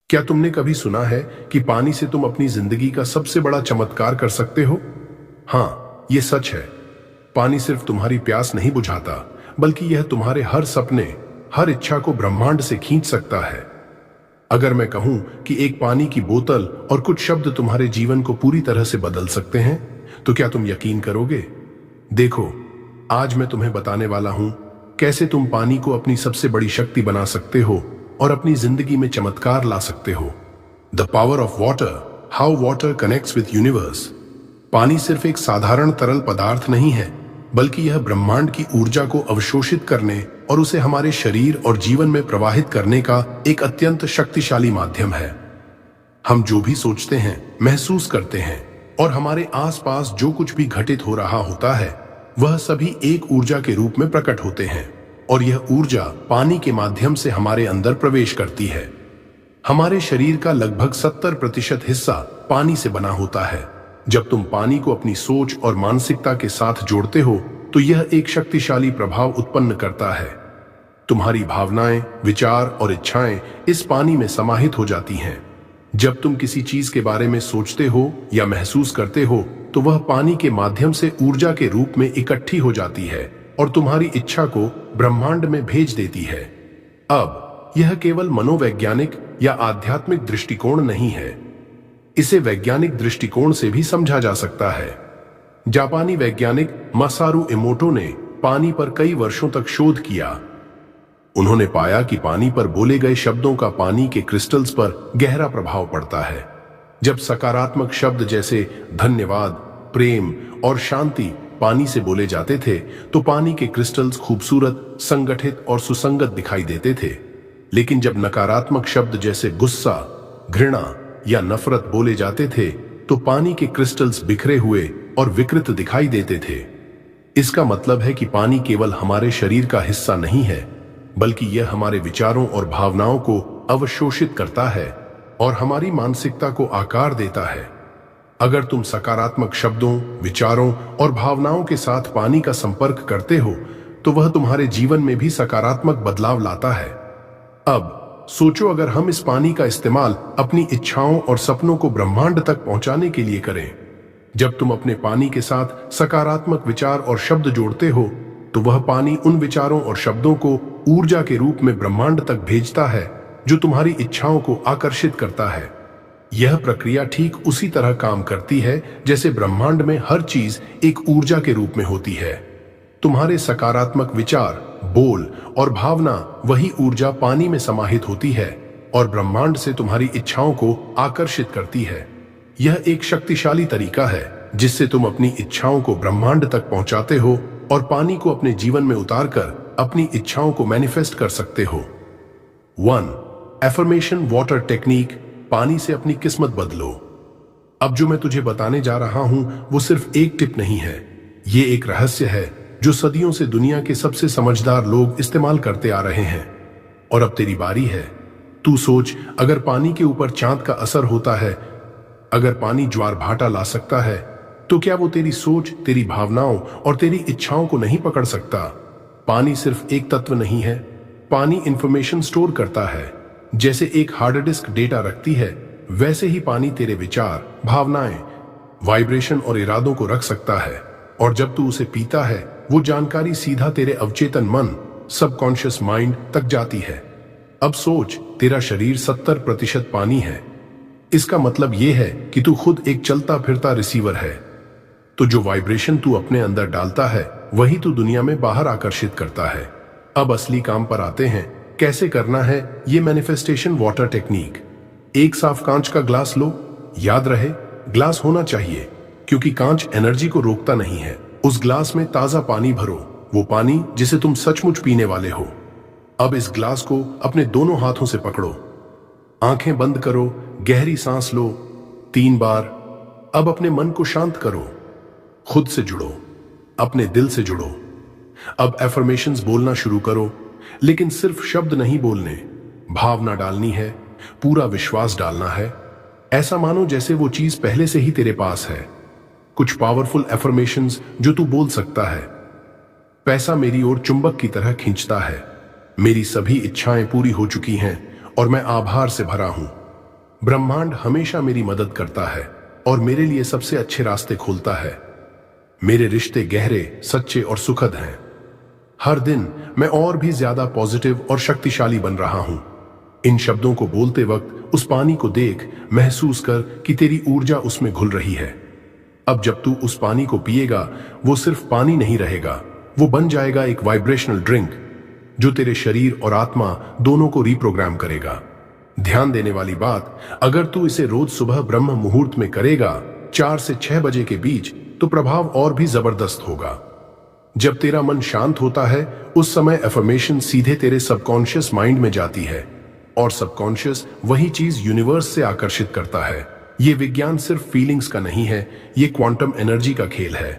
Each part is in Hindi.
क्या तुमने कभी सुना है कि पानी से तुम अपनी जिंदगी का सबसे बड़ा चमत्कार कर सकते हो? हाँ, ये सच है। पानी सिर्फ तुम्हारी प्यास नहीं बुझाता, बल्कि यह तुम्हारे हर सपने, हर इच्छा को ब्रह्मांड से खींच सकता है। अगर मैं कहूं कि एक पानी की बोतल और कुछ शब्द तुम्हारे जीवन को पूरी तरह से बदल सकते हैं, तो क्या तुम यकीन करोगे? देखो, आज मैं तुम्हें बताने वाला हूं कैसे तुम पानी को अपनी सबसे बड़ी शक्ति बना सकते हो और अपनी जिंदगी में चमत्कार ला सकते हो। The power of water, how water connects with universe. पानी सिर्फ एक साधारण तरल पदार्थ नहीं है, बल्कि यह ब्रह्मांड की ऊर्जा को अवशोषित करने और उसे हमारे शरीर और जीवन में प्रवाहित करने का एक अत्यंत शक्तिशाली माध्यम है। हम जो भी सोचते हैं, महसूस करते हैं और हमारे आसपास जो कुछ भी घटित हो रहा होता है, वह सभी एक ऊर्जा के रूप में प्रकट होते हैं, और यह ऊर्जा पानी के माध्यम से हमारे अंदर प्रवेश करती है। हमारे शरीर का लगभग 70% हिस्सा पानी से बना होता है। जब तुम पानी को अपनी सोच और मानसिकता के साथ जोड़ते हो, तो यह एक शक्तिशाली प्रभाव उत्पन्न करता है। तुम्हारी भावनाएं, विचार और इच्छाएं इस पानी में समाहित हो जाती हैं। जब तुम किसी चीज के बारे में सोचते हो या महसूस करते हो, तो वह पानी के माध्यम से ऊर्जा के रूप में इकट्ठी हो जाती है और तुम्हारी इच्छा को ब्रह्मांड में भेज देती है। अब यह केवल मनोवैज्ञानिक या आध्यात्मिक दृष्टिकोण नहीं है, इसे वैज्ञानिक दृष्टिकोण से भी समझा जा सकता है। जापानी वैज्ञानिक मसारू इमोटो ने पानी पर कई वर्षों तक शोध किया। उन्होंने पाया कि पानी पर बोले गए शब्दों का पानी के क्रिस्टल्स पर गहरा प्रभाव पड़ता है। जब सकारात्मक शब्द जैसे धन्यवाद, प्रेम और शांति पानी से बोले जाते थे, तो पानी के क्रिस्टल्स खूबसूरत, संगठित और सुसंगत दिखाई देते थे। लेकिन जब नकारात्मक शब्द जैसे गुस्सा, घृणा या नफरत बोले जाते थे, तो पानी के क्रिस्टल्स बिखरे हुए और विकृत दिखाई देते थे। इसका मतलब है कि पानी केवल हमारे शरीर का हिस्सा नहीं है, बल्कि यह हमारे विचारों और भावनाओं को अवशोषित करता है और हमारी मानसिकता को आकार देता है। अगर तुम सकारात्मक शब्दों, विचारों और भावनाओं के साथ पानी का संपर्क करते हो, तो वह तुम्हारे जीवन में भी सकारात्मक बदलाव लाता है। अब सोचो, अगर हम इस पानी का इस्तेमाल अपनी इच्छाओं और सपनों को ब्रह्मांड तक पहुंचाने के लिए करें। जब तुम अपने पानी के साथ सकारात्मक विचार और शब्द जोड़ते हो, तो वह पानी उन विचारों और शब्दों को ऊर्जा के रूप में ब्रह्मांड तक भेजता है, जो तुम्हारी इच्छाओं को आकर्षित करता है। यह प्रक्रिया ठीक उसी तरह काम करती है जैसे ब्रह्मांड में हर चीज एक ऊर्जा के रूप में होती है। तुम्हारे सकारात्मक विचार, बोल और भावना वही ऊर्जा पानी में समाहित होती है और ब्रह्मांड से तुम्हारी इच्छाओं को आकर्षित करती है। यह एक शक्तिशाली तरीका है जिससे तुम अपनी इच्छाओं को ब्रह्मांड तक पहुंचाते हो और पानी को अपने जीवन में उतारकर अपनी इच्छाओं को मैनिफेस्ट कर सकते हो। 1. एफर्मेशन वाटर टेक्निक, पानी से अपनी किस्मत बदलो। अब जो मैं तुझे बताने जा रहा हूं, वो सिर्फ एक टिप नहीं है। ये एक रहस्य है जो सदियों से दुनिया के सबसे समझदार लोग इस्तेमाल करते आ रहे हैं। और अब तेरी बारी है। तू सोच, अगर पानी के ऊपर चांद का असर होता है, अगर पानी ज्वार भाटा ला सकता है, तो क्या वो तेरी सोच, तेरी भावनाओं और तेरी इच्छाओं को नहीं पकड़ सकता? पानी सिर्फ एक तत्व नहीं है, पानी इंफॉर्मेशन स्टोर करता है। जैसे एक हार्ड डिस्क डेटा रखती है, वैसे ही पानी तेरे विचार, भावनाएं, वाइब्रेशन और इरादों को रख सकता है। और जब तू उसे पीता है, वो जानकारी सीधा तेरे अवचेतन मन, सबकॉन्शियस माइंड तक जाती है। अब सोच, तेरा शरीर 70% पानी है। इसका मतलब यह है कि तू खुद एक चलता फिरता रिसीवर है। तो जो वाइब्रेशन तू अपने अंदर डालता है, वही तू दुनिया में बाहर आकर्षित करता है। अब असली काम पर आते हैं। कैसे करना है ये मैनिफेस्टेशन वाटर टेक्निक। एक साफ कांच का ग्लास लो। याद रहे, ग्लास होना चाहिए, क्योंकि कांच एनर्जी को रोकता नहीं है। उस ग्लास में ताजा पानी भरो, वो पानी जिसे तुम सचमुच पीने वाले हो। अब इस ग्लास को अपने दोनों हाथों से पकड़ो, आंखें बंद करो, गहरी सांस लो 3 बार। अब अपने मन को शांत करो, खुद से जुड़ो, अपने दिल से जुड़ो। अब एफर्मेशंस बोलना शुरू करो, लेकिन सिर्फ शब्द नहीं बोलने, भावना डालनी है, पूरा विश्वास डालना है। ऐसा मानो जैसे वो चीज पहले से ही तेरे पास है। कुछ पावरफुल एफर्मेशंस जो तू बोल सकता है। पैसा मेरी ओर चुंबक की तरह खींचता है। मेरी सभी इच्छाएं पूरी हो चुकी हैं और मैं आभार से भरा हूं। ब्रह्मांड हमेशा मेरी मदद करता है और मेरे लिए सबसे अच्छे रास्ते खोलता है। मेरे रिश्ते गहरे, सच्चे और सुखद हैं। हर दिन मैं और भी ज्यादा पॉजिटिव और शक्तिशाली बन रहा हूं। इन शब्दों को बोलते वक्त उस पानी को देख, महसूस कर कि तेरी ऊर्जा उसमें घुल रही है। अब जब तू उस पानी को पिएगा, वो सिर्फ पानी नहीं रहेगा, वो बन जाएगा एक वाइब्रेशनल ड्रिंक जो तेरे शरीर और आत्मा दोनों को रिप्रोग्राम करेगा। ध्यान देने वाली बात, अगर तू इसे रोज सुबह ब्रह्म मुहूर्त में करेगा, 4 से 6 बजे के बीच, तो प्रभाव और भी जबरदस्त होगा। जब तेरा मन शांत होता है, उस समय एफर्मेशन सीधे तेरे सबकॉन्शियस माइंड में जाती है और सबकॉन्शियस वही चीज यूनिवर्स से आकर्षित करता है। ये विज्ञान सिर्फ फीलिंग्स का नहीं है, ये क्वांटम एनर्जी का खेल है,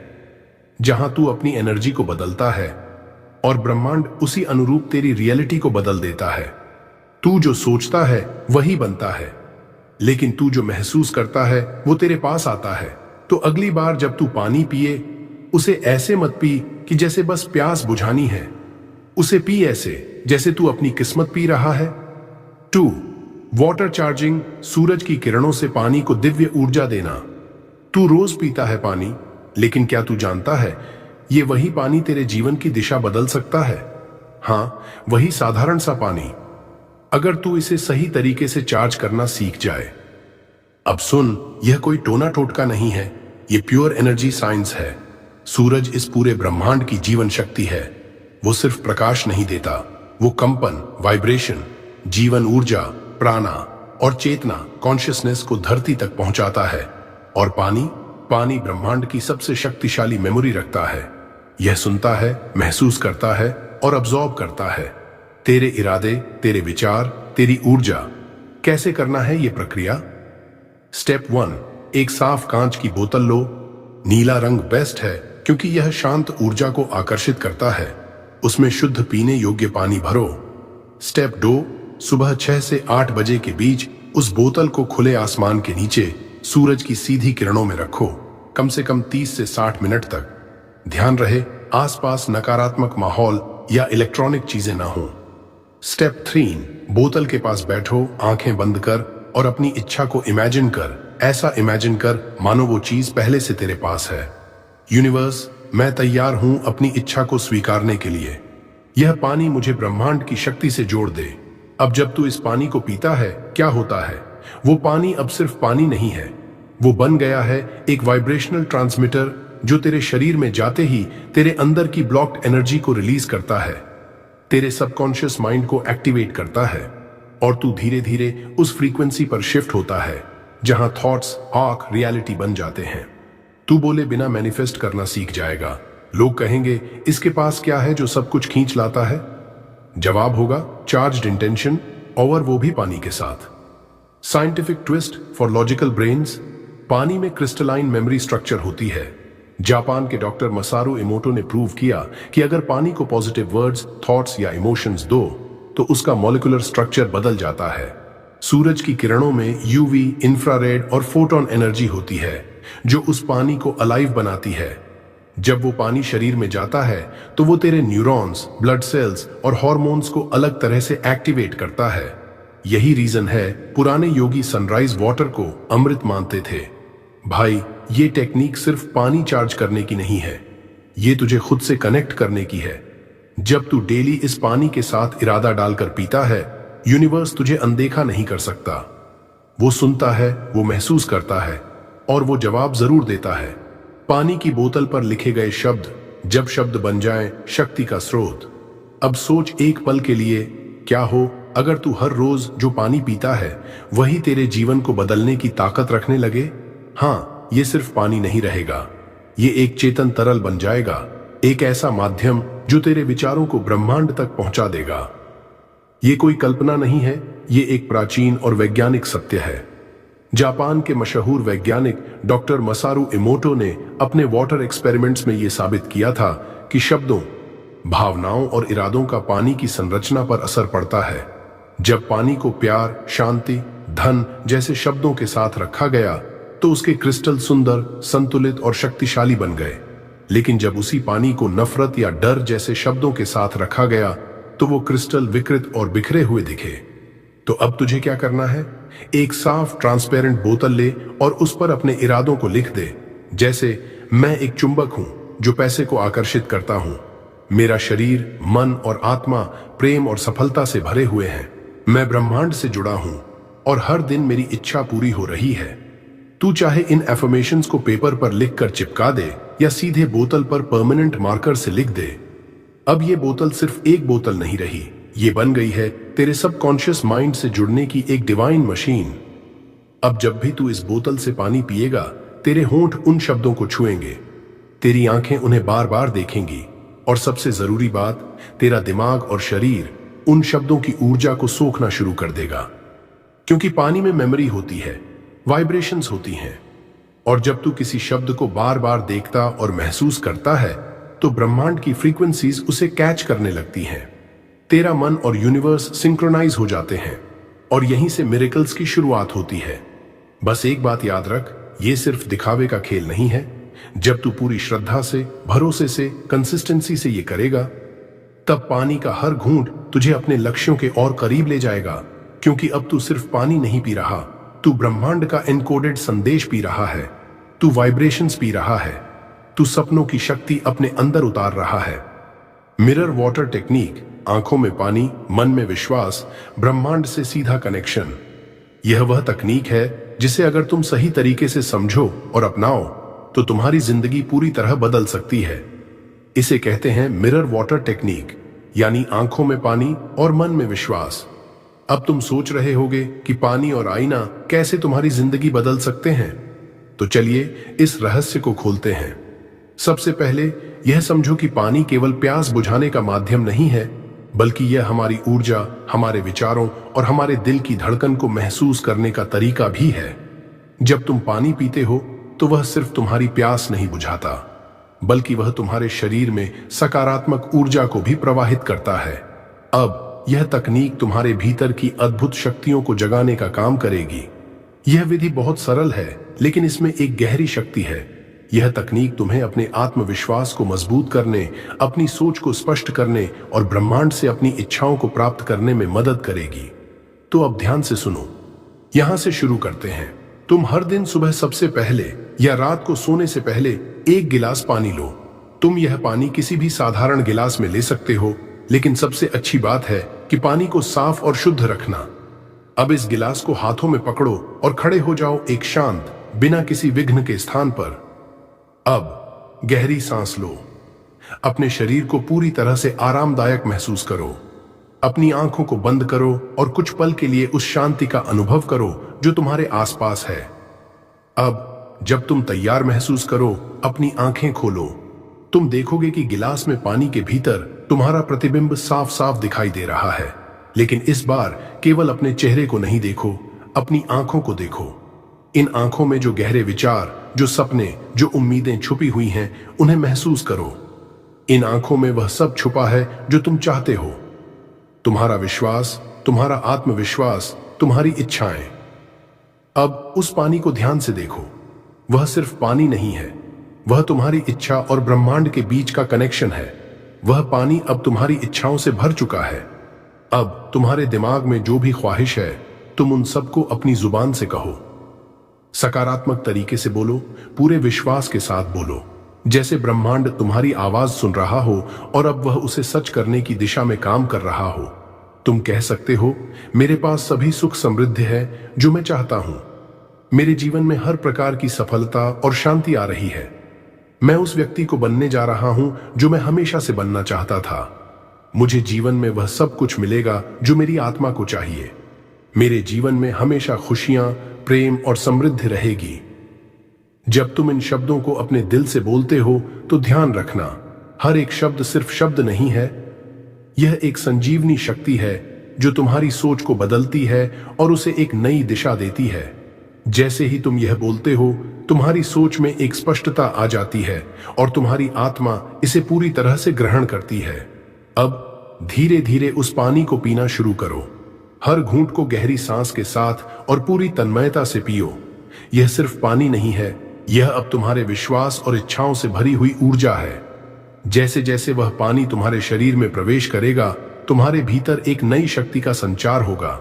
जहां तू अपनी एनर्जी को बदलता है और ब्रह्मांड उसी अनुरूप तेरी रियलिटी को बदल देता है। तू जो सोचता है वही बनता है, लेकिन तू जो महसूस करता है वो तेरे पास आता है। तो अगली बार जब तू पानी पिए, उसे ऐसे मत पी कि जैसे बस प्यास बुझानी है। उसे पी ऐसे जैसे तू अपनी किस्मत पी रहा है। 2. वाटर चार्जिंग, सूरज की किरणों से पानी को दिव्य ऊर्जा देना। तू रोज पीता है पानी, लेकिन क्या तू जानता है ये वही पानी तेरे जीवन की दिशा बदल सकता है? हाँ, वही साधारण सा पानी, अगर तू इसे सही तरीके से चार्ज करना सीख जाए। अब सुन, यह कोई टोना टोटका नहीं है, यह प्योर एनर्जी साइंस है। सूरज इस पूरे ब्रह्मांड की जीवन शक्ति है। वो सिर्फ प्रकाश नहीं देता, वो कंपन, वाइब्रेशन, जीवन ऊर्जा, प्राणा और चेतना, कॉन्शियसनेस को धरती तक पहुंचाता है। और पानी ब्रह्मांड की सबसे शक्तिशाली मेमोरी रखता है। यह सुनता है, महसूस करता है और अब्सॉर्ब करता है तेरे इरादे, तेरे विचार, तेरी ऊर्जा। कैसे करना है यह प्रक्रिया? स्टेप 1, एक साफ कांच की बोतल लो। नीला रंग बेस्ट है क्योंकि यह शांत ऊर्जा को आकर्षित करता है। उसमें शुद्ध पीने योग्य पानी भरो। स्टेप 2, सुबह 6 से 8 बजे के बीच उस बोतल को खुले आसमान के नीचे सूरज की सीधी किरणों में रखो, कम से कम 30 से 60 मिनट तक। ध्यान रहे आसपास नकारात्मक माहौल या इलेक्ट्रॉनिक चीजें ना हो। स्टेप 3, बोतल के पास बैठो, आंखें बंद कर और अपनी इच्छा को इमेजिन कर। ऐसा इमेजिन कर मानो वो चीज पहले से तेरे पास है। यूनिवर्स, मैं तैयार हूं अपनी इच्छा को स्वीकारने के लिए। यह पानी मुझे ब्रह्मांड की शक्ति से जोड़ दे। अब जब तू इस पानी को पीता है, क्या होता है? वो पानी अब सिर्फ पानी नहीं है, वो बन गया है एक वाइब्रेशनल ट्रांसमीटर जो तेरे शरीर में जाते ही तेरे अंदर की ब्लॉक्ड एनर्जी को रिलीज करता है, तेरे सबकॉन्शियस माइंड को एक्टिवेट करता है और तू धीरे धीरे उस फ्रीक्वेंसी पर शिफ्ट होता है जहां थॉट्स आर्क रियलिटी बन जाते हैं। तू बोले बिना मैनिफेस्ट करना सीख जाएगा। लोग कहेंगे इसके पास क्या है जो सब कुछ खींच लाता है? जवाब होगा चार्ज्ड इंटेंशन, और वो भी पानी के साथ। Scientific twist for logical brains, पानी में क्रिस्टलाइन मेमोरी स्ट्रक्चर होती है। जापान के डॉक्टर मसारू इमोटो ने प्रूव किया कि अगर पानी को पॉजिटिव वर्ड्स, थॉट्स या इमोशंस दो तो उसका मॉलिक्यूलर स्ट्रक्चर बदल जाता है। सूरज की किरणों में यूवी, इंफ्रारेड और फोटोन एनर्जी होती है जो उस पानी को अलाइव बनाती है। जब वो पानी शरीर में जाता है तो वो तेरे न्यूरॉन्स, ब्लड सेल्स और हार्मोन्स को अलग तरह से एक्टिवेट करता है। यही रीजन है पुराने योगी सनराइज वाटर को अमृत मानते थे। भाई, ये टेक्निक सिर्फ पानी चार्ज करने की नहीं है, ये तुझे खुद से कनेक्ट करने की है। जब तू डेली इस पानी के साथ इरादा डालकर पीता है, यूनिवर्स तुझे अनदेखा नहीं कर सकता। वो सुनता है, वो महसूस करता है और वो जवाब जरूर देता है। पानी की बोतल पर लिखे गए शब्द जब शब्द बन जाएं शक्ति का स्रोत। अब सोच एक पल के लिए, क्या हो अगर तू हर रोज जो पानी पीता है वही तेरे जीवन को बदलने की ताकत रखने लगे? हाँ, ये सिर्फ पानी नहीं रहेगा, ये एक चेतन तरल बन जाएगा, एक ऐसा माध्यम जो तेरे विचारों को ब्रह्मांड तक पहुंचा देगा। ये कोई कल्पना नहीं है, ये एक प्राचीन और वैज्ञानिक सत्य है। जापान के मशहूर वैज्ञानिक डॉक्टर मसारू इमोटो ने अपने वाटर एक्सपेरिमेंट्स में यह साबित किया था कि शब्दों, भावनाओं और इरादों का पानी की संरचना पर असर पड़ता है। जब पानी को प्यार, शांति, धन जैसे शब्दों के साथ रखा गया तो उसके क्रिस्टल सुंदर, संतुलित और शक्तिशाली बन गए। लेकिन जब उसी पानी को नफरत या डर जैसे शब्दों के साथ रखा गया तो वो क्रिस्टल विकृत और बिखरे हुए दिखे। तो अब तुझे क्या करना है? एक साफ ट्रांसपेरेंट बोतल ले और उस पर अपने इरादों को लिख दे। जैसे, मैं एक चुंबक हूं जो पैसे को आकर्षित करता हूं। मेरा शरीर, मन और आत्मा प्रेम और सफलता से भरे हुए हैं। मैं ब्रह्मांड से जुड़ा हूं और हर दिन मेरी इच्छा पूरी हो रही है। तू चाहे इन एफर्मेशंस को पेपर पर लिखकर चिपका दे या सीधे बोतल पर परमानेंट मार्कर से लिख दे। अब ये बोतल सिर्फ एक बोतल नहीं रही, ये बन गई है तेरे सबकॉन्शियस माइंड से जुड़ने की एक डिवाइन मशीन। अब जब भी तू इस बोतल से पानी पिएगा, तेरे होंठ उन शब्दों को छुएंगे, तेरी आंखें उन्हें बार बार देखेंगी और सबसे जरूरी बात, तेरा दिमाग और शरीर उन शब्दों की ऊर्जा को सोखना शुरू कर देगा। क्योंकि पानी में मेमोरी होती है, वाइब्रेशंस होती हैं, और जब तू किसी शब्द को बार बार देखता और महसूस करता है तो ब्रह्मांड की फ्रीक्वेंसीज उसे कैच करने लगती हैं। तेरा मन और यूनिवर्स सिंक्रोनाइज हो जाते हैं और यहीं से मिरेकल्स की शुरुआत होती है। बस एक बात याद रख, ये सिर्फ दिखावे का खेल नहीं है। जब तू पूरी श्रद्धा से, भरोसे से, कंसिस्टेंसी से ये करेगा, तब पानी का हर घूंट तुझे अपने लक्ष्यों के और करीब ले जाएगा। क्योंकि अब तू सिर्फ पानी नहीं पी रहा, तू ब्रह्मांड का एनकोडेड संदेश पी रहा है, तू वाइब्रेशंस पी रहा है, तू सपनों की शक्ति अपने अंदर उतार रहा है। मिरर वाटर टेक्निक, आंखों में पानी, मन में विश्वास, ब्रह्मांड से सीधा कनेक्शन। यह वह तकनीक है जिसे अगर तुम सही तरीके से समझो और अपनाओ तो तुम्हारी जिंदगी पूरी तरह बदल सकती है। इसे कहते हैं मिरर वाटर टेक्निक, यानी आंखों में पानी और मन में विश्वास। अब तुम सोच रहे होगे कि पानी और आईना कैसे तुम्हारी जिंदगी बदल सकते हैं, तो चलिए इस रहस्य को खोलते हैं। सबसे पहले यह समझो कि पानी केवल प्यास बुझाने का माध्यम नहीं है, बल्कि यह हमारी ऊर्जा, हमारे विचारों और हमारे दिल की धड़कन को महसूस करने का तरीका भी है। जब तुम पानी पीते हो तो वह सिर्फ तुम्हारी प्यास नहीं बुझाता, बल्कि वह तुम्हारे शरीर में सकारात्मक ऊर्जा को भी प्रवाहित करता है। अब यह तकनीक तुम्हारे भीतर की अद्भुत शक्तियों को जगाने का काम करेगी। यह विधि बहुत सरल है, लेकिन इसमें एक गहरी शक्ति है। यह तकनीक तुम्हें अपने आत्मविश्वास को मजबूत करने, अपनी सोच को स्पष्ट करने और ब्रह्मांड से अपनी इच्छाओं को प्राप्त करने में मदद करेगी। तो अब ध्यान से सुनो, यहां से शुरू करते हैं। तुम हर दिन सुबह सबसे पहले या रात को सोने से पहले एक गिलास पानी लो। तुम यह पानी किसी भी साधारण गिलास में ले सकते हो, लेकिन सबसे अच्छी बात है कि पानी को साफ और शुद्ध रखना। अब इस गिलास को हाथों में पकड़ो और खड़े हो जाओ एक शांत, बिना किसी विघ्न के स्थान पर। अब गहरी सांस लो, अपने शरीर को पूरी तरह से आरामदायक महसूस करो। अपनी आंखों को बंद करो और कुछ पल के लिए उस शांति का अनुभव करो जो तुम्हारे आसपास है। अब जब तुम तैयार महसूस करो, अपनी आंखें खोलो। तुम देखोगे कि गिलास में पानी के भीतर तुम्हारा प्रतिबिंब साफ साफ दिखाई दे रहा है। लेकिन इस बार केवल अपने चेहरे को नहीं देखो, अपनी आंखों को देखो। इन आंखों में जो गहरे विचार, जो सपने, जो उम्मीदें छुपी हुई हैं, उन्हें महसूस करो। इन आंखों में वह सब छुपा है जो तुम चाहते हो। तुम्हारा विश्वास, तुम्हारा आत्मविश्वास, तुम्हारी इच्छाएं। अब उस पानी को ध्यान से देखो। वह सिर्फ पानी नहीं है, वह तुम्हारी इच्छा और ब्रह्मांड के बीच का कनेक्शन है। वह पानी अब तुम्हारी इच्छाओं से भर चुका है। अब तुम्हारे दिमाग में जो भी ख्वाहिश है, तुम उन सबको अपनी जुबान से कहो। सकारात्मक तरीके से बोलो, पूरे विश्वास के साथ बोलो, जैसे ब्रह्मांड तुम्हारी आवाज सुन रहा हो और अब वह उसे सच करने की दिशा में काम कर रहा हो। तुम कह सकते हो, मेरे पास सभी सुख समृद्धि है जो मैं चाहता हूं। मेरे जीवन में हर प्रकार की सफलता और शांति आ रही है। मैं उस व्यक्ति को बनने जा रहा हूं जो मैं हमेशा से बनना चाहता था। मुझे जीवन में वह सब कुछ मिलेगा जो मेरी आत्मा को चाहिए। मेरे जीवन में हमेशा खुशियां, प्रेम और समृद्धि रहेगी। जब तुम इन शब्दों को अपने दिल से बोलते हो तो ध्यान रखना, हर एक शब्द सिर्फ शब्द नहीं है। यह एक संजीवनी शक्ति है जो तुम्हारी सोच को बदलती है और उसे एक नई दिशा देती है। जैसे ही तुम यह बोलते हो, तुम्हारी सोच में एक स्पष्टता आ जाती है और तुम्हारी आत्मा इसे पूरी तरह से ग्रहण करती है। अब धीरे धीरे उस पानी को पीना शुरू करो। हर घूंट को गहरी सांस के साथ और पूरी तन्मयता से पियो। यह सिर्फ पानी नहीं है, यह अब तुम्हारे विश्वास और इच्छाओं से भरी हुई ऊर्जा है। जैसे जैसे वह पानी तुम्हारे शरीर में प्रवेश करेगा, तुम्हारे भीतर एक नई शक्ति का संचार होगा।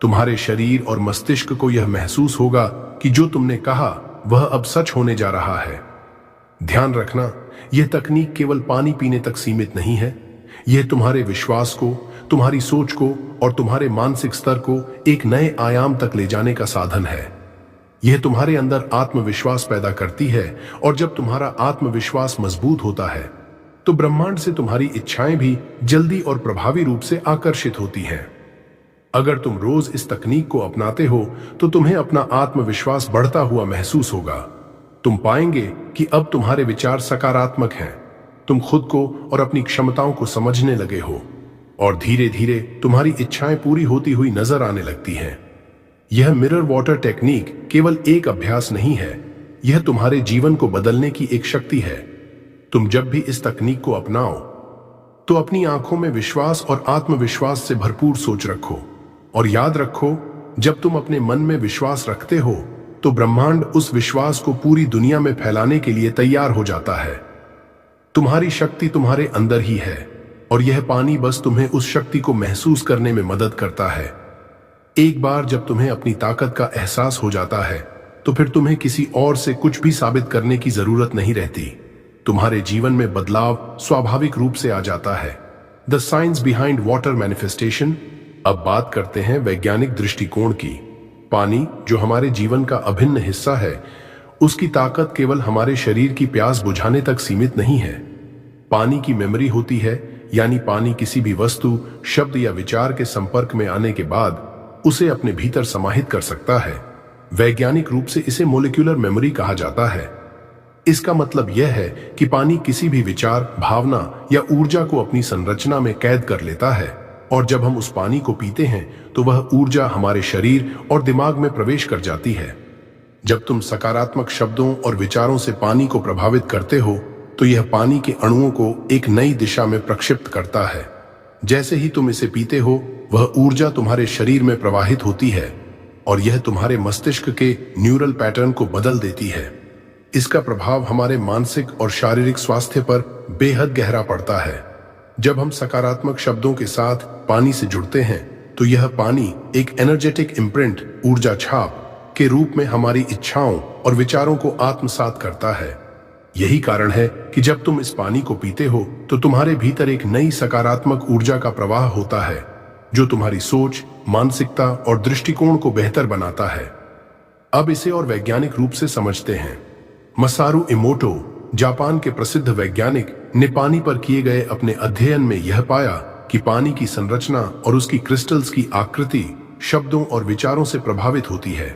तुम्हारे शरीर और मस्तिष्क को यह महसूस होगा कि जो तुमने कहा वह अब सच होने जा रहा है। ध्यान रखना, यह तकनीक केवल पानी पीने तक सीमित नहीं है। यह तुम्हारे विश्वास को, तुम्हारी सोच को और तुम्हारे मानसिक स्तर को एक नए आयाम तक ले जाने का साधन है। यह तुम्हारे अंदर आत्मविश्वास पैदा करती है, और जब तुम्हारा आत्मविश्वास मजबूत होता है तो ब्रह्मांड से तुम्हारी इच्छाएं भी जल्दी और प्रभावी रूप से आकर्षित होती हैं। अगर तुम रोज इस तकनीक को अपनाते हो तो तुम्हें अपना आत्मविश्वास बढ़ता हुआ महसूस होगा। तुम पाएंगे कि अब तुम्हारे विचार सकारात्मक हैं, तुम खुद को और अपनी क्षमताओं को समझने लगे हो, और धीरे धीरे तुम्हारी इच्छाएं पूरी होती हुई नजर आने लगती हैं। यह मिरर वाटर टेक्निक केवल एक अभ्यास नहीं है, यह तुम्हारे जीवन को बदलने की एक शक्ति है। तुम जब भी इस तकनीक को अपनाओ तो अपनी आंखों में विश्वास और आत्मविश्वास से भरपूर सोच रखो, और याद रखो, जब तुम अपने मन में विश्वास रखते हो तो ब्रह्मांड उस विश्वास को पूरी दुनिया में फैलाने के लिए तैयार हो जाता है। तुम्हारी शक्ति तुम्हारे अंदर ही है, और यह पानी बस तुम्हें उस शक्ति को महसूस करने में मदद करता है। एक बार जब तुम्हें अपनी ताकत का एहसास हो जाता है तो फिर तुम्हें किसी और से कुछ भी साबित करने की जरूरत नहीं रहती। तुम्हारे जीवन में बदलाव स्वाभाविक रूप से आ जाता है। The science behind water manifestation. अब बात करते हैं वैज्ञानिक दृष्टिकोण की। पानी, जो हमारे जीवन का अभिन्न हिस्सा है, उसकी ताकत केवल हमारे शरीर की प्यास बुझाने तक सीमित नहीं है। पानी की मेमोरी होती है, यानी पानी किसी भी वस्तु, शब्द या विचार के संपर्क में आने के बाद उसे अपने भीतर समाहित कर सकता है। वैज्ञानिक रूप से इसे मोलिक्यूलर मेमोरी कहा जाता है। इसका मतलब यह है कि पानी किसी भी विचार, भावना या ऊर्जा को अपनी संरचना में कैद कर लेता है, और जब हम उस पानी को पीते हैं तो वह ऊर्जा हमारे शरीर और दिमाग में प्रवेश कर जाती है। जब तुम सकारात्मक शब्दों और विचारों से पानी को प्रभावित करते हो तो यह पानी के अणुओं को एक नई दिशा में प्रक्षिप्त करता है। जैसे ही तुम इसे पीते हो, वह ऊर्जा तुम्हारे शरीर में प्रवाहित होती है, और यह तुम्हारे मस्तिष्क के न्यूरल पैटर्न को बदल देती है। इसका प्रभाव हमारे मानसिक और शारीरिक स्वास्थ्य पर बेहद गहरा पड़ता है। जब हम सकारात्मक शब्दों के साथ पानी से जुड़ते हैं तो यह पानी एक एनर्जेटिक इम्प्रिंट, ऊर्जा छाप के रूप में हमारी इच्छाओं और विचारों को आत्मसात करता है। यही कारण है कि जब तुम इस पानी को पीते हो तो तुम्हारे भीतर एक नई सकारात्मक ऊर्जा का प्रवाह होता है, जो तुम्हारी सोच, मानसिकता और दृष्टिकोण को बेहतर बनाता है। अब इसे और वैज्ञानिक रूप से समझते हैं। मसारू इमोटो, जापान के प्रसिद्ध वैज्ञानिक, ने पानी पर किए गए अपने अध्ययन में यह पाया कि पानी की संरचना और उसकी क्रिस्टल्स की आकृति शब्दों और विचारों से प्रभावित होती है।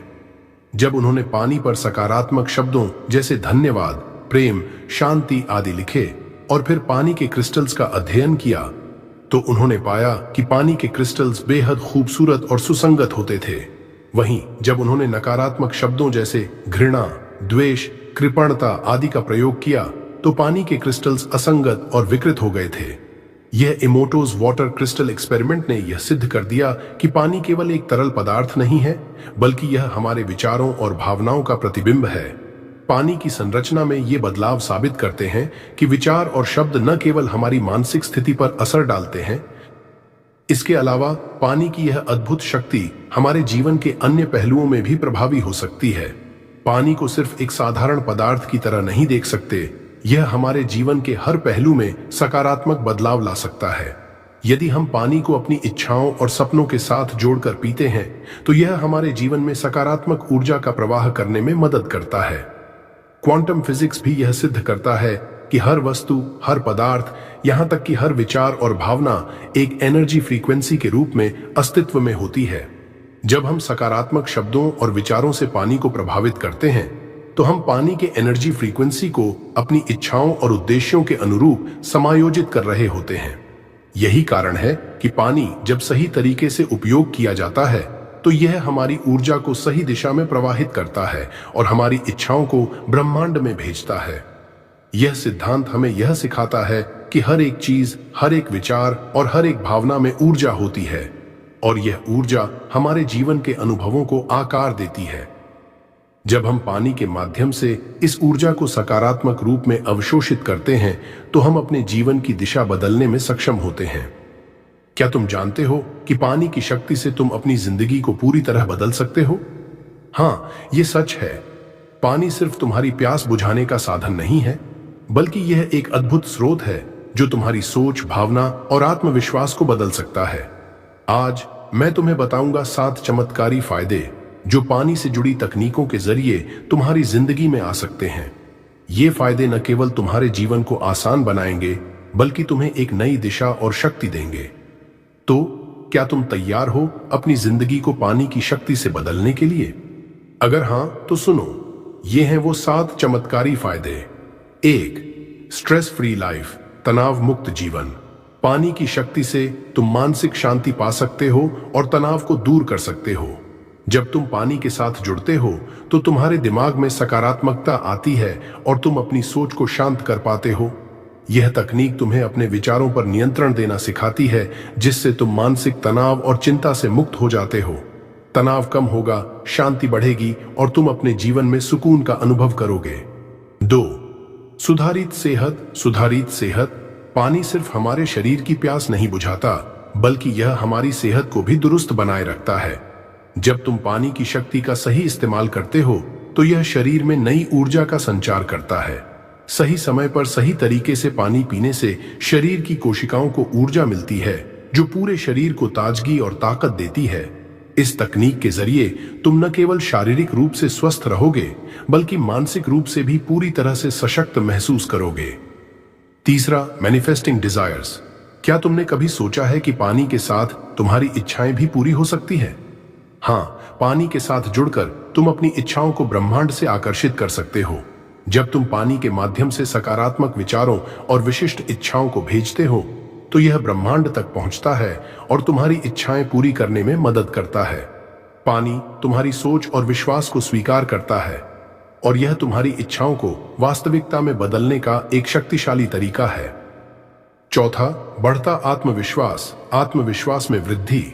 जब उन्होंने पानी पर सकारात्मक शब्दों जैसे धन्यवाद, प्रेम, शांति आदि लिखे और फिर पानी के क्रिस्टल्स का अध्ययन किया तो उन्होंने पाया कि पानी के क्रिस्टल्स बेहद खूबसूरत और सुसंगत होते थे। वहीं जब उन्होंने नकारात्मक शब्दों जैसे घृणा, द्वेष, कृपणता आदि का प्रयोग किया तो पानी के क्रिस्टल्स असंगत और विकृत हो गए थे। यह इमोटोज वाटर क्रिस्टल एक्सपेरिमेंट ने यह सिद्ध कर दिया कि पानी केवल एक तरल पदार्थ नहीं है, बल्कि यह हमारे विचारों और भावनाओं का प्रतिबिंब है। पानी की संरचना में ये बदलाव साबित करते हैं कि विचार और शब्द न केवल हमारी मानसिक स्थिति पर असर डालते हैं, इसके अलावा पानी की यह अद्भुत शक्ति हमारे जीवन के अन्य पहलुओं में भी प्रभावी हो सकती है। पानी को सिर्फ एक साधारण पदार्थ की तरह नहीं देख सकते, यह हमारे जीवन के हर पहलू में सकारात्मक बदलाव ला सकता है। यदि हम पानी को अपनी इच्छाओं और सपनों के साथ जोड़कर पीते हैं तो यह हमारे जीवन में सकारात्मक ऊर्जा का प्रवाह करने में मदद करता है। क्वांटम फिजिक्स भी यह सिद्ध करता है कि हर वस्तु, हर पदार्थ, यहां तक कि हर विचार और भावना एक एनर्जी फ्रीक्वेंसी के रूप में अस्तित्व में होती है। जब हम सकारात्मक शब्दों और विचारों से पानी को प्रभावित करते हैं तो हम पानी के एनर्जी फ्रीक्वेंसी को अपनी इच्छाओं और उद्देश्यों के अनुरूप समायोजित कर रहे होते हैं। यही कारण है कि पानी जब सही तरीके से उपयोग किया जाता है तो यह हमारी ऊर्जा को सही दिशा में प्रवाहित करता है और हमारी इच्छाओं को ब्रह्मांड में भेजता है। यह सिद्धांत हमें यह सिखाता है कि हर एक चीज, हर एक विचार और हर एक भावना में ऊर्जा होती है, और यह ऊर्जा हमारे जीवन के अनुभवों को आकार देती है। जब हम पानी के माध्यम से इस ऊर्जा को सकारात्मक रूप में अवशोषित करते हैं तो हम अपने जीवन की दिशा बदलने में सक्षम होते हैं। क्या तुम जानते हो कि पानी की शक्ति से तुम अपनी जिंदगी को पूरी तरह बदल सकते हो? हाँ, ये सच है। पानी सिर्फ तुम्हारी प्यास बुझाने का साधन नहीं है, बल्कि यह एक अद्भुत स्रोत है जो तुम्हारी सोच, भावना और आत्मविश्वास को बदल सकता है। आज मैं तुम्हें बताऊंगा 7 चमत्कारी फायदे जो पानी से जुड़ी तकनीकों के जरिए तुम्हारी जिंदगी में आ सकते हैं। ये फायदे न केवल तुम्हारे जीवन को आसान बनाएंगे, बल्कि तुम्हें एक नई दिशा और शक्ति देंगे। तो क्या तुम तैयार हो अपनी जिंदगी को पानी की शक्ति से बदलने के लिए? अगर हां, तो सुनो, ये हैं वो 7 चमत्कारी फायदे। 1. स्ट्रेस फ्री लाइफ, तनाव मुक्त जीवन। पानी की शक्ति से तुम मानसिक शांति पा सकते हो और तनाव को दूर कर सकते हो। जब तुम पानी के साथ जुड़ते हो तो तुम्हारे दिमाग में सकारात्मकता आती है और तुम अपनी सोच को शांत कर पाते हो। यह तकनीक तुम्हें अपने विचारों पर नियंत्रण देना सिखाती है, जिससे तुम मानसिक तनाव और चिंता से मुक्त हो जाते हो। तनाव कम होगा, शांति बढ़ेगी और तुम अपने जीवन में सुकून का अनुभव करोगे। 2. सुधारित सेहत। सुधारित सेहत। पानी सिर्फ हमारे शरीर की प्यास नहीं बुझाता, बल्कि यह हमारी सेहत को भी दुरुस्त बनाए रखता है। जब तुम पानी की शक्ति का सही इस्तेमाल करते हो तो यह शरीर में नई ऊर्जा का संचार करता है। सही समय पर सही तरीके से पानी पीने से शरीर की कोशिकाओं को ऊर्जा मिलती है, जो पूरे शरीर को ताजगी और ताकत देती है। इस तकनीक के जरिए तुम न केवल शारीरिक रूप से स्वस्थ रहोगे, बल्कि मानसिक रूप से भी पूरी तरह से सशक्त महसूस करोगे। 3. Manifesting desires. क्या तुमने कभी सोचा है कि पानी के साथ तुम्हारी इच्छाएं भी पूरी हो सकती हैं? हाँ, पानी के साथ जुड़कर तुम अपनी इच्छाओं को ब्रह्मांड से आकर्षित कर सकते हो। जब तुम पानी के माध्यम से सकारात्मक विचारों और विशिष्ट इच्छाओं को भेजते हो तो यह ब्रह्मांड तक पहुंचता है और तुम्हारी इच्छाएं पूरी करने में मदद करता है। पानी तुम्हारी सोच और विश्वास को स्वीकार करता है और यह तुम्हारी इच्छाओं को वास्तविकता में बदलने का एक शक्तिशाली तरीका है। 4. बढ़ता आत्मविश्वास। आत्मविश्वास में वृद्धि।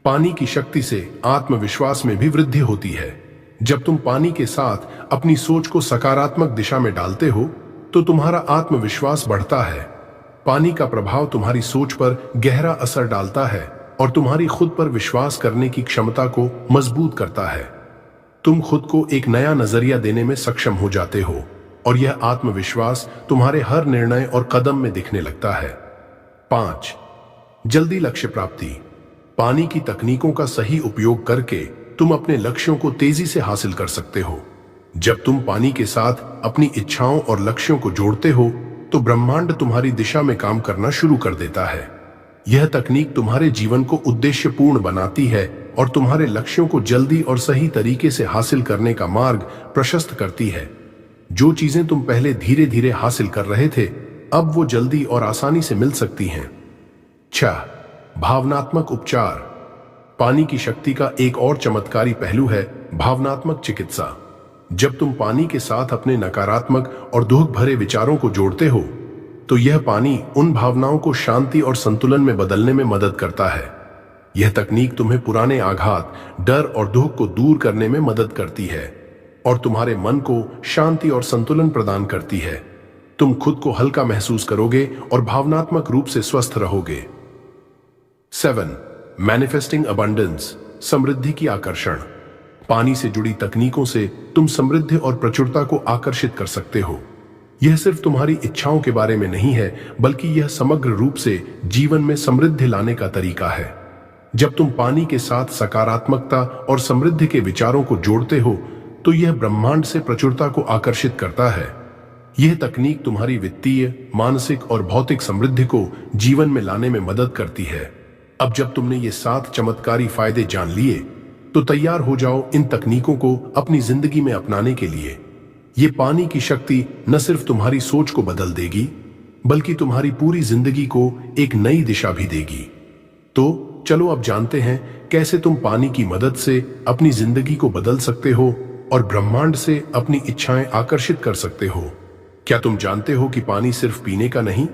पानी की शक्ति से आत्मविश्वास में भी वृद्धि होती है। जब तुम पानी के साथ अपनी सोच को सकारात्मक दिशा में डालते हो तो तुम्हारा आत्मविश्वास बढ़ता है। पानी का प्रभाव तुम्हारी सोच पर गहरा असर डालता है और तुम्हारी खुद पर विश्वास करने की क्षमता को मजबूत करता है। तुम खुद को एक नया नजरिया देने में सक्षम हो जाते हो और यह आत्मविश्वास तुम्हारे हर निर्णय और कदम में दिखने लगता है। 5. जल्दी लक्ष्य प्राप्ति। पानी की तकनीकों का सही उपयोग करके तुम अपने लक्ष्यों को तेजी से हासिल कर सकते हो। जब तुम पानी के साथ अपनी इच्छाओं और लक्ष्यों को जोड़ते हो तो ब्रह्मांड तुम्हारी दिशा में काम करना शुरू कर देता है। यह तकनीक तुम्हारे जीवन को उद्देश्यपूर्ण बनाती है और तुम्हारे लक्ष्यों को जल्दी और सही तरीके से हासिल करने का मार्ग प्रशस्त करती है। जो चीजें तुम पहले धीरे धीरे हासिल कर रहे थे, अब वो जल्दी और आसानी से मिल सकती हैं। 6. भावनात्मक उपचार। पानी की शक्ति का एक और चमत्कारी पहलू है भावनात्मक चिकित्सा। जब तुम पानी के साथ अपने नकारात्मक और दुख भरे विचारों को जोड़ते हो तो यह पानी उन भावनाओं को शांति और संतुलन में बदलने में मदद करता है। यह तकनीक तुम्हें पुराने आघात, डर और दुख को दूर करने में मदद करती है और तुम्हारे मन को शांति और संतुलन प्रदान करती है। तुम खुद को हल्का महसूस करोगे और भावनात्मक रूप से स्वस्थ रहोगे। 7. Manifesting abundance. समृद्धि की आकर्षण। पानी से जुड़ी तकनीकों से तुम समृद्धि और प्रचुरता को आकर्षित कर सकते हो। यह सिर्फ तुम्हारी इच्छाओं के बारे में नहीं है, बल्कि यह समग्र रूप से जीवन में समृद्धि लाने का तरीका है। जब तुम पानी के साथ सकारात्मकता और समृद्धि के विचारों को जोड़ते हो तो यह ब्रह्मांड से प्रचुरता को आकर्षित करता है। यह तकनीक तुम्हारी वित्तीय, मानसिक और भौतिक समृद्धि को जीवन में लाने में मदद करती है। अब जब तुमने ये 7 चमत्कारी फायदे जान लिए तो तैयार हो जाओ इन तकनीकों को अपनी जिंदगी में अपनाने के लिए। ये पानी की शक्ति न सिर्फ तुम्हारी सोच को बदल देगी, बल्कि तुम्हारी पूरी जिंदगी को एक नई दिशा भी देगी। तो चलो अब जानते हैं कैसे तुम पानी की मदद से अपनी जिंदगी को बदल सकते हो और ब्रह्मांड से अपनी इच्छाएं आकर्षित कर सकते हो। क्या तुम जानते हो कि पानी सिर्फ पीने का नहीं,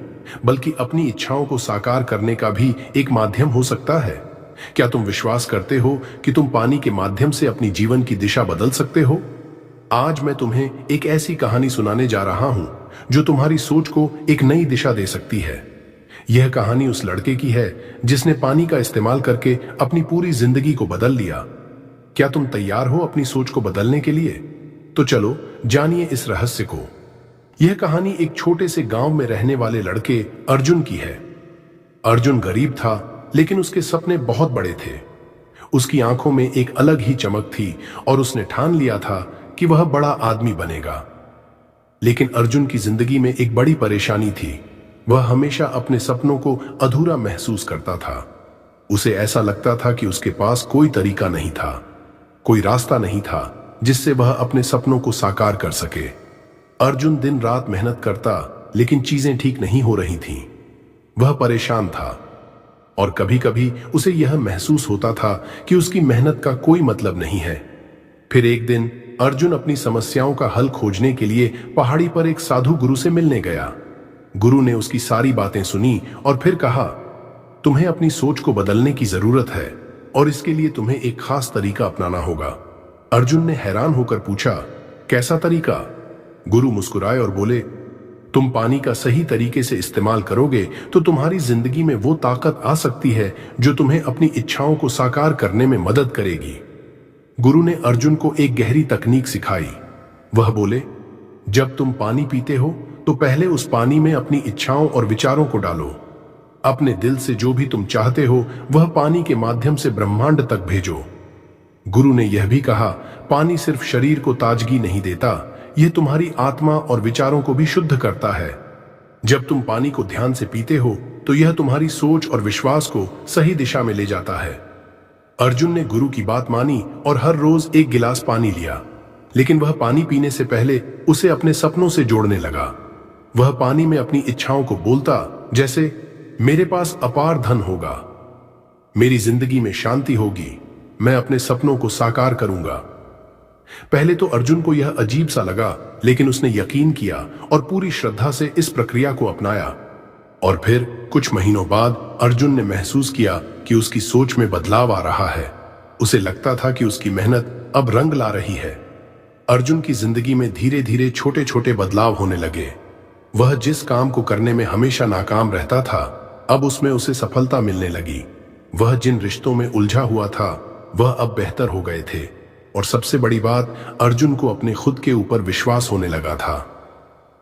बल्कि अपनी इच्छाओं को साकार करने का भी एक माध्यम हो सकता है? क्या तुम विश्वास करते हो कि तुम पानी के माध्यम से अपनी जीवन की दिशा बदल सकते हो? आज मैं तुम्हें एक ऐसी कहानी सुनाने जा रहा हूं जो तुम्हारी सोच को एक नई दिशा दे सकती है। यह कहानी उस लड़के की है जिसने पानी का इस्तेमाल करके अपनी पूरी जिंदगी को बदल लिया। क्या तुम तैयार हो अपनी सोच को बदलने के लिए? तो चलो जानिए इस रहस्य को। यह कहानी एक छोटे से गांव में रहने वाले लड़के अर्जुन की है। अर्जुन गरीब था, लेकिन उसके सपने बहुत बड़े थे। उसकी आंखों में एक अलग ही चमक थी और उसने ठान लिया था कि वह बड़ा आदमी बनेगा। लेकिन अर्जुन की जिंदगी में एक बड़ी परेशानी थी। वह हमेशा अपने सपनों को अधूरा महसूस करता था। उसे ऐसा लगता था कि उसके पास कोई तरीका नहीं था, कोई रास्ता नहीं था जिससे वह अपने सपनों को साकार कर सके। अर्जुन दिन रात मेहनत करता, लेकिन चीजें ठीक नहीं हो रही थीं। वह परेशान था और कभी कभी उसे यह महसूस होता था कि उसकी मेहनत का कोई मतलब नहीं है। फिर एक दिन अर्जुन अपनी समस्याओं का हल खोजने के लिए पहाड़ी पर एक साधु गुरु से मिलने गया। गुरु ने उसकी सारी बातें सुनी और फिर कहा, तुम्हें अपनी सोच को बदलने की जरूरत है और इसके लिए तुम्हें एक खास तरीका अपनाना होगा। अर्जुन ने हैरान होकर पूछा, कैसा तरीका? गुरु मुस्कुराए और बोले, तुम पानी का सही तरीके से इस्तेमाल करोगे तो तुम्हारी जिंदगी में वो ताकत आ सकती है जो तुम्हें अपनी इच्छाओं को साकार करने में मदद करेगी। गुरु ने अर्जुन को एक गहरी तकनीक सिखाई। वह बोले, जब तुम पानी पीते हो तो पहले उस पानी में अपनी इच्छाओं और विचारों को डालो। अपने दिल से जो भी तुम चाहते हो वह पानी के माध्यम से ब्रह्मांड तक भेजो। गुरु ने यह भी कहा, पानी सिर्फ शरीर को ताजगी नहीं देता, यह तुम्हारी आत्मा और विचारों को भी शुद्ध करता है। जब तुम पानी को ध्यान से पीते हो तो यह तुम्हारी सोच और विश्वास को सही दिशा में ले जाता है। अर्जुन ने गुरु की बात मानी और हर रोज एक गिलास पानी लिया, लेकिन वह पानी पीने से पहले उसे अपने सपनों से जोड़ने लगा। वह पानी में अपनी इच्छाओं को बोलता, जैसे मेरे पास अपार धन होगा, मेरी जिंदगी में शांति होगी, मैं अपने सपनों को साकार करूंगा। पहले तो अर्जुन को यह अजीब सा लगा, लेकिन उसने यकीन किया और पूरी श्रद्धा से इस प्रक्रिया को अपनाया। और फिर कुछ महीनों बाद अर्जुन ने महसूस किया कि उसकी सोच में बदलाव आ रहा है। उसे लगता था कि उसकी मेहनत अब रंग ला रही है। अर्जुन की जिंदगी में धीरे धीरे छोटे छोटे बदलाव होने लगे। वह जिस काम को करने में हमेशा नाकाम रहता था, अब उसमें उसे सफलता मिलने लगी। वह जिन रिश्तों में उलझा हुआ था वह अब बेहतर हो गए थे। और सबसे बड़ी बात, अर्जुन को अपने खुद के ऊपर विश्वास होने लगा था।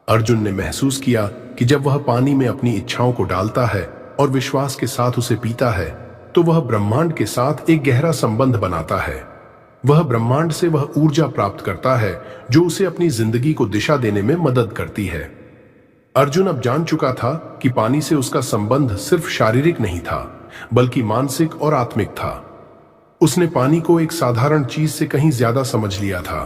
अर्जुन ने महसूस किया कि जब वह पानी में अपनी इच्छाओं को डालता है और विश्वास के साथ उसे पीता है तो वह ब्रह्मांड के साथ एक गहरा संबंध बनाता है। वह ब्रह्मांड से वह ऊर्जा प्राप्त करता है जो उसे अपनी जिंदगी को दिशा देने में मदद करती है। अर्जुन अब जान चुका था कि पानी से उसका संबंध सिर्फ शारीरिक नहीं था, बल्कि मानसिक और आत्मिक था। उसने पानी को एक साधारण चीज से कहीं ज्यादा समझ लिया था।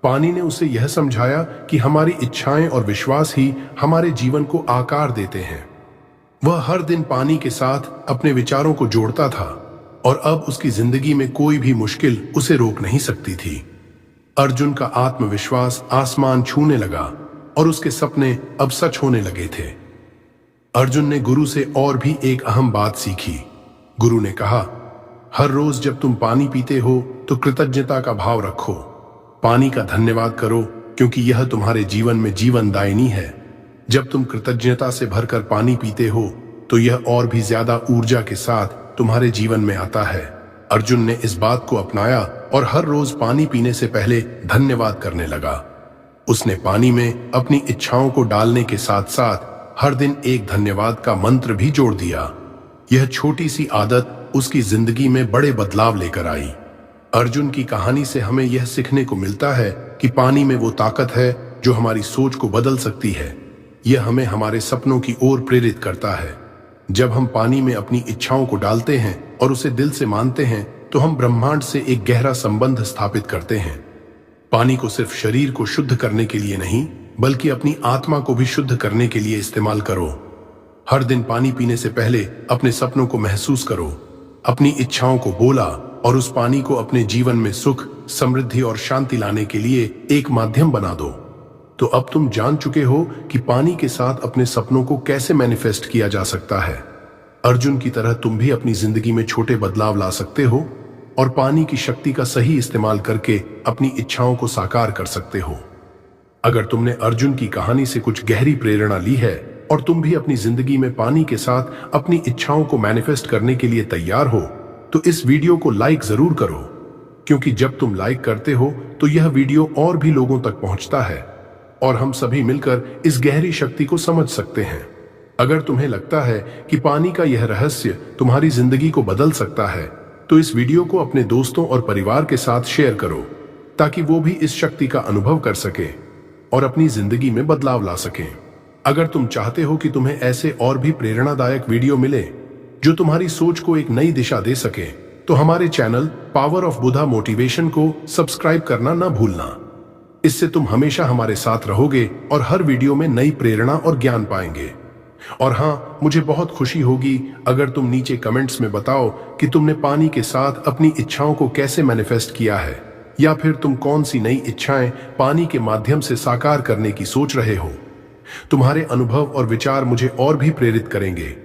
पानी ने उसे यह समझाया कि हमारी इच्छाएं और विश्वास ही हमारे जीवन को आकार देते हैं। वह हर दिन पानी के साथ अपने विचारों को जोड़ता था और अब उसकी जिंदगी में कोई भी मुश्किल उसे रोक नहीं सकती थी। अर्जुन का आत्मविश्वास आसमान छूने लगा और उसके सपने अब सच होने लगे थे। अर्जुन ने गुरु से और भी एक अहम बात सीखी। गुरु ने कहा, हर रोज जब तुम पानी पीते हो तो कृतज्ञता का भाव रखो। पानी का धन्यवाद करो क्योंकि यह तुम्हारे जीवन में जीवनदायिनी है। जब तुम कृतज्ञता से भरकर पानी पीते हो तो यह और भी ज्यादा ऊर्जा के साथ तुम्हारे जीवन में आता है। अर्जुन ने इस बात को अपनाया और हर रोज पानी पीने से पहले धन्यवाद करने लगा। उसने पानी में अपनी इच्छाओं को डालने के साथ साथ हर दिन एक धन्यवाद का मंत्र भी जोड़ दिया। यह छोटी सी आदत उसकी जिंदगी में बड़े बदलाव लेकर आई। अर्जुन की कहानी से हमें यह सीखने को मिलता है कि पानी में वो ताकत है जो हमारी सोच को बदल सकती है। यह हमें हमारे सपनों की ओर प्रेरित करता है। जब हम पानी में अपनी इच्छाओं को डालते हैं और उसे दिल से मानते हैं तो हम ब्रह्मांड से एक गहरा संबंध स्थापित करते हैं। पानी को सिर्फ शरीर को शुद्ध करने के लिए नहीं, बल्कि अपनी आत्मा को भी शुद्ध करने के लिए इस्तेमाल करो। हर दिन पानी पीने से पहले अपने सपनों को महसूस करो, अपनी इच्छाओं को बोला और उस पानी को अपने जीवन में सुख, समृद्धि और शांति लाने के लिए एक माध्यम बना दो। तो अब तुम जान चुके हो कि पानी के साथ अपने सपनों को कैसे मैनिफेस्ट किया जा सकता है। अर्जुन की तरह तुम भी अपनी जिंदगी में छोटे बदलाव ला सकते हो और पानी की शक्ति का सही इस्तेमाल करके अपनी इच्छाओं को साकार कर सकते हो। अगर तुमने अर्जुन की कहानी से कुछ गहरी प्रेरणा ली है और तुम भी अपनी जिंदगी में पानी के साथ अपनी इच्छाओं को मैनिफेस्ट करने के लिए तैयार हो, तो इस वीडियो को लाइक जरूर करो, क्योंकि जब तुम लाइक करते हो तो यह वीडियो और भी लोगों तक पहुंचता है और हम सभी मिलकर इस गहरी शक्ति को समझ सकते हैं। अगर तुम्हें लगता है कि पानी का यह रहस्य तुम्हारी जिंदगी को बदल सकता है, तो इस वीडियो को अपने दोस्तों और परिवार के साथ शेयर करो, ताकि वो भी इस शक्ति का अनुभव कर सके और अपनी जिंदगी में बदलाव ला सकें। अगर तुम चाहते हो कि तुम्हें ऐसे और भी प्रेरणादायक वीडियो मिले जो तुम्हारी सोच को एक नई दिशा दे सके, तो हमारे channel power of Buddha motivation को सब्सक्राइब करना ना भूलना। इससे तुम हमेशा हमारे साथ रहोगे और हर वीडियो में नई प्रेरणा और ज्ञान पाएंगे। और हाँ, मुझे बहुत खुशी होगी अगर तुम नीचे कमेंट्स में बताओ कि तुमने पानी के साथ अपनी इच्छाओं को कैसे मैनिफेस्ट किया है, या फिर तुम कौन सी नई इच्छाएं पानी के माध्यम से साकार करने की सोच रहे हो। तुम्हारे अनुभव और विचार मुझे और भी प्रेरित करेंगे